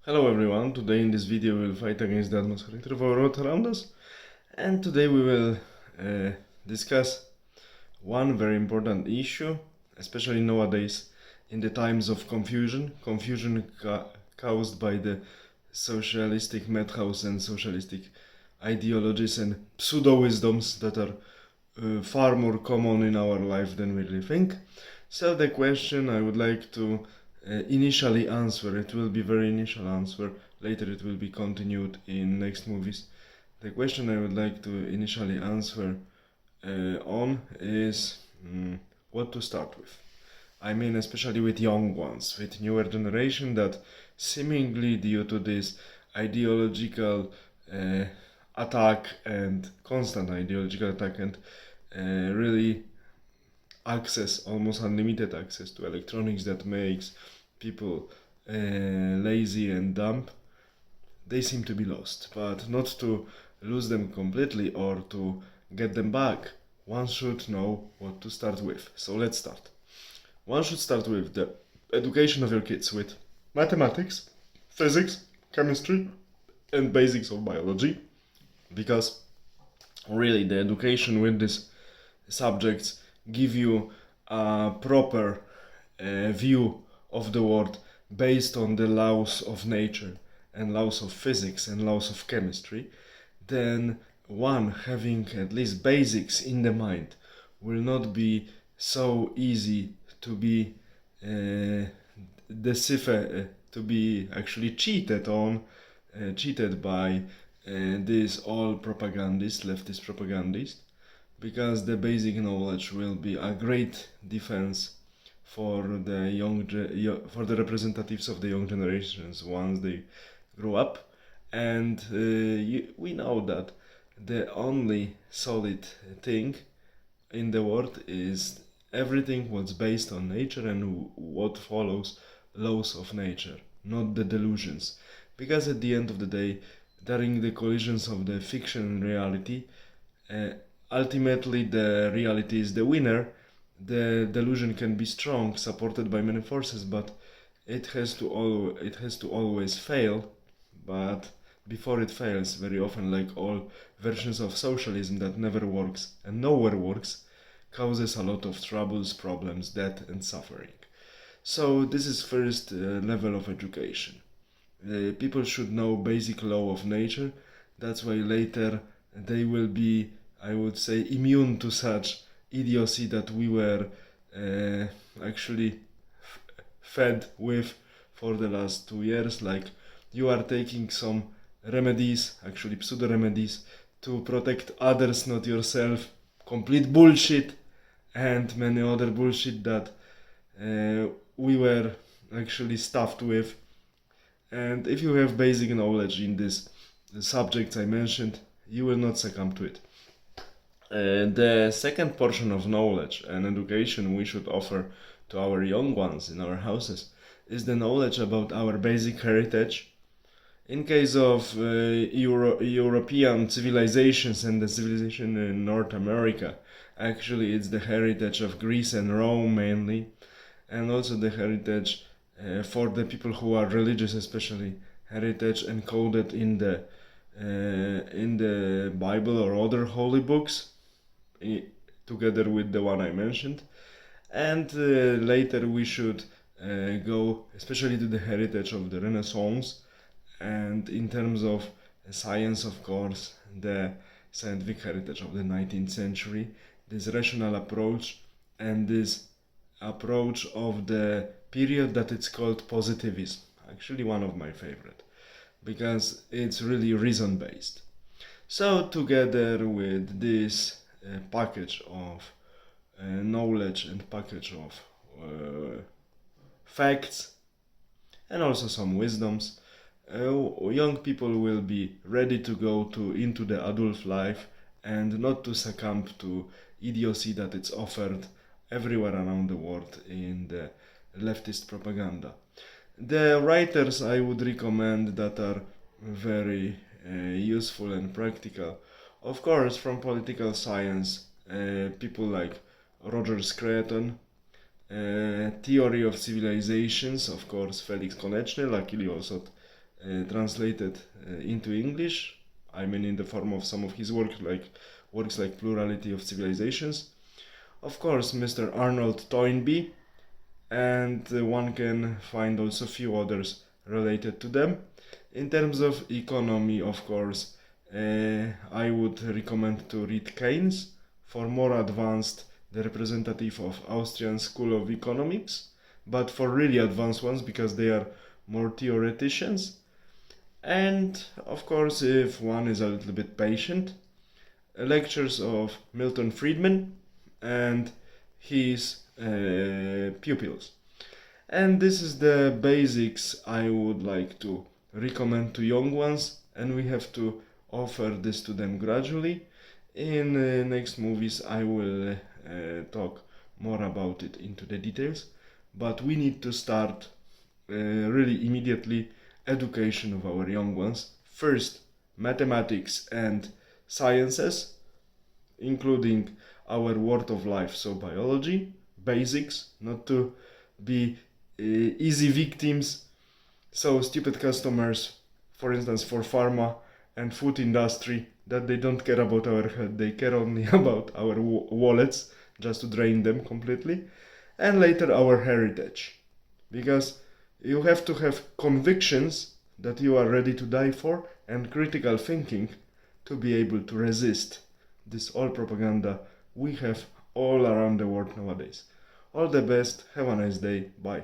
Hello everyone, today in this video we will fight against the atmospheric of our world around us, and today we will discuss one very important issue, especially nowadays in the times of confusion caused by the socialistic madhouse and socialistic ideologies and pseudo-wisdoms that are far more common in our life than we really think. So the question I would like to initially answer, it will be very initial answer, later it will be continued in next movies. The question I would like to initially answer on is what to start with. I mean, especially with young ones, with newer generation that seemingly due to this ideological attack and constant ideological attack and really access, almost unlimited access to electronics that makes people lazy and dumb, they seem to be lost. But not to lose them completely or to get them back, one should know what to start with. So let's start. One should start with the education of your kids with mathematics, physics, chemistry, and basics of biology, because really the education with these subjects give you a proper view of the world based on the laws of nature and laws of physics and laws of chemistry, then one having at least basics in the mind will not be so easy to be deciphered, to be actually cheated by these all propagandists, leftist propagandists, because the basic knowledge will be a great defense for for the representatives of the young generations once they grow up. And we know that the only solid thing in the world is everything what's based on nature and what follows laws of nature, not the delusions. Because at the end of the day, during the collisions of the fiction and reality, ultimately the reality is the winner. The delusion can be strong, supported by many forces, but it has to always fail. But before it fails, very often, like all versions of socialism that never works and nowhere works, causes a lot of troubles, problems, death, and suffering. So this is first level of education. People should know basic law of nature. That's why later they will be, I would say, immune to such idiocy that we were actually fed with for the last 2 years. Like, you are taking some remedies, actually pseudo remedies, to protect others, not yourself. Complete bullshit, and many other bullshit that we were actually stuffed with. And if you have basic knowledge in this subjects I mentioned, you will not succumb to it. The second portion of knowledge and education we should offer to our young ones in our houses is the knowledge about our basic heritage. In case of European civilizations and the civilization in North America, actually it's the heritage of Greece and Rome mainly, and also the heritage for the people who are religious, especially heritage encoded in the Bible or other holy books, together with the one I mentioned. And later we should go especially to the heritage of the Renaissance, and in terms of science, of course, the scientific heritage of the 19th century, this rational approach and this approach of the period that it's called positivism. Actually one of my favorite, because it's really reason based. So together with this package of knowledge and package of facts and also some wisdoms, young people will be ready to go into the adult life and not to succumb to idiocy that it's offered everywhere around the world in the leftist propaganda. The writers I would recommend that are very useful and practical, of course, from political science, people like Roger Scruton, Theory of Civilizations, of course, Felix Konechny, luckily also translated into English. I mean, in the form of some of his works like Plurality of Civilizations. Of course, Mr. Arnold Toynbee, and one can find also few others related to them. In terms of economy, of course, I would recommend to read Keynes. For more advanced, the representative of Austrian School of Economics, but for really advanced ones because they are more theoreticians. And of course, if one is a little bit patient, lectures of Milton Friedman and his pupils. And this is the basics I would like to recommend to young ones, and we have to offer this to them gradually. In next movies I will talk more about it into the details, but we need to start really immediately education of our young ones. First, mathematics and sciences, including our word of life, so biology, basics, not to be easy victims, so stupid customers, for instance, for pharma and food industry, that they don't care about our health, they care only about our wallets, just to drain them completely. And later our heritage, because you have to have convictions that you are ready to die for and critical thinking to be able to resist this all propaganda we have all around the world nowadays. All the best, have a nice day, bye.